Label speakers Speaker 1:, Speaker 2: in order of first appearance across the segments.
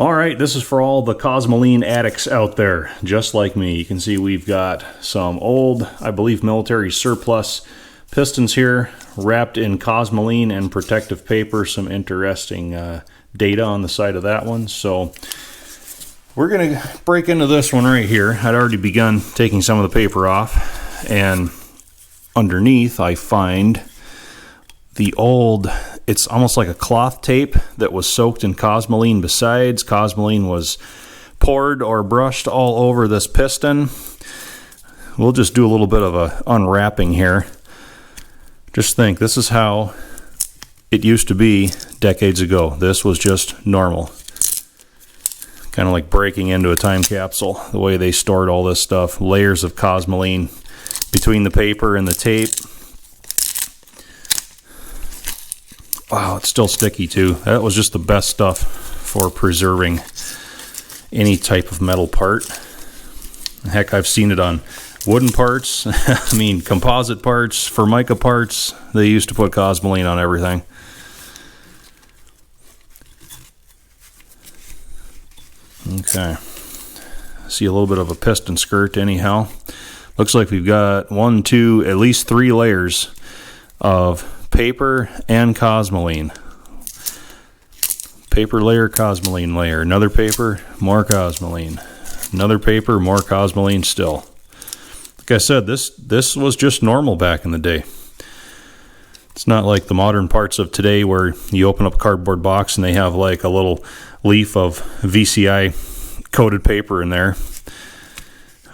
Speaker 1: All right, this is for all the Cosmoline addicts out there, just like me. You can see we've got some old, I believe, military surplus Pistons here, wrapped in Cosmoline and protective paper. Some interesting data on the side of that one. So we're going to break into this one right here. I'd already begun taking some of the paper off, and underneath I find the old, it's almost like a cloth tape that was soaked in Cosmoline besides. Cosmoline was poured or brushed all over this piston. We'll just do a little bit of a unwrapping here. Just think, this is how it used to be decades ago. This was just normal. Kind of like breaking into a time capsule, the way they stored all this stuff. Layers of Cosmoline between the paper and the tape. Wow, it's still sticky too. That was just the best stuff for preserving any type of metal part. Heck, I've seen it on wooden parts. I mean, composite parts, Formica parts. They used to put Cosmoline on everything. Okay. See a little bit of a piston skirt anyhow. Looks like we've got 1, 2, at least 3 layers of paper and Cosmoline. Paper layer, Cosmoline layer. Another paper, more Cosmoline. Another paper, more Cosmoline still. Like I said, this was just normal back in the day. It's not like the modern parts of today where you open up a cardboard box and they have like a little leaf of VCI coated paper in there,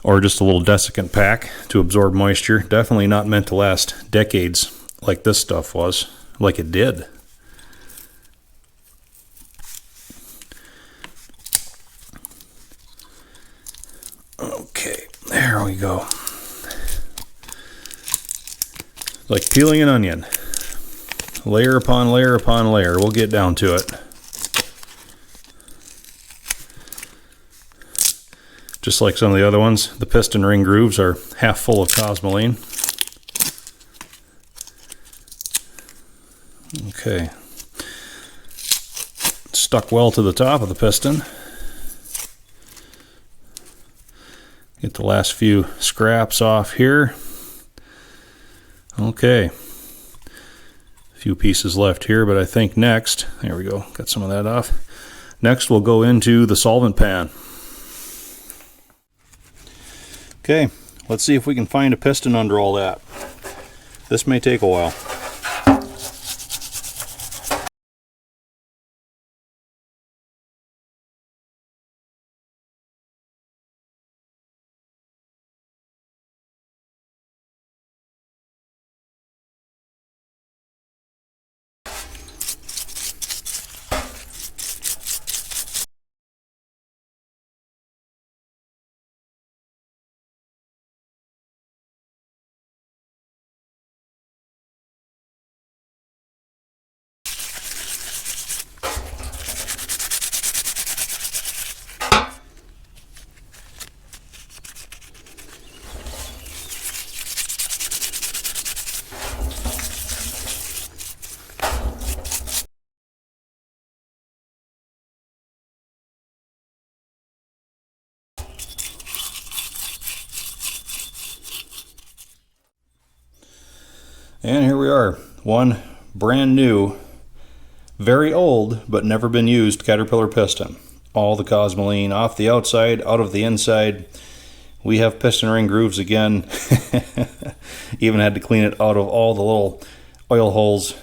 Speaker 1: or just a little desiccant pack to absorb moisture. Definitely not meant to last decades like this stuff was, like it did. Okay, there we go. Like peeling an onion. Layer upon layer upon layer. We'll get down to it. Just like some of the other ones, the piston ring grooves are half full of Cosmoline. Okay. It's stuck well to the top of the piston. Get the last few scraps off here. Okay. A few pieces left here, but I think next, there we go, got some of that off. Next we'll go into the solvent pan. Okay, let's see if we can find a piston under all that. This may take a while. And here we are, one brand new, very old, but never been used Caterpillar piston. All the Cosmoline off the outside, out of the inside. We have piston ring grooves again. Even had to clean it out of all the little oil holes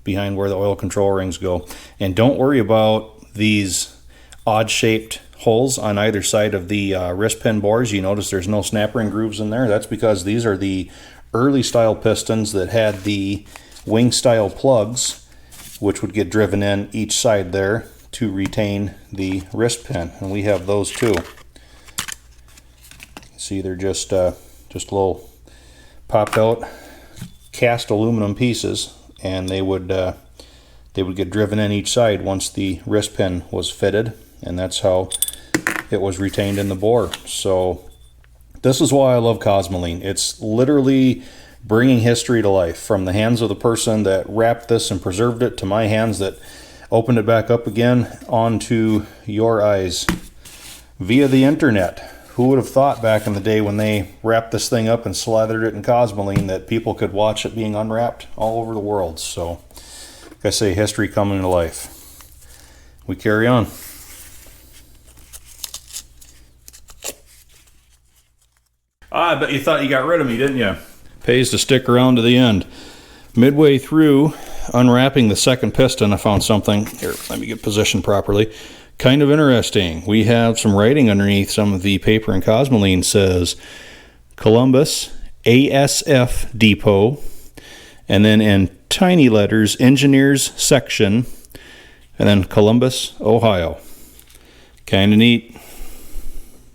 Speaker 1: behind where the oil control rings go. And don't worry about these odd-shaped holes on either side of the wrist pin bores. You notice there's no snap ring grooves in there. That's because these are the early style pistons that had the wing style plugs, which would get driven in each side there to retain the wrist pin, and we have those too. See, they're just little popped out cast aluminum pieces, and they would get driven in each side once the wrist pin was fitted, and that's how it was retained in the bore. So this is why I love Cosmoline. It's literally bringing history to life, from the hands of the person that wrapped this and preserved it to my hands that opened it back up again onto your eyes via the internet. Who would have thought back in the day when they wrapped this thing up and slathered it in Cosmoline that people could watch it being unwrapped all over the world? So, like I say, history coming to life. We carry on. I bet you thought you got rid of me, didn't you? Pays to stick around to the end. Midway through unwrapping the second piston, I found something. Here, let me get positioned properly. Kind of interesting. We have some writing underneath some of the paper in Cosmoline. Says Columbus ASF Depot, and then in tiny letters, Engineers Section, and then Columbus, Ohio. Kind of neat.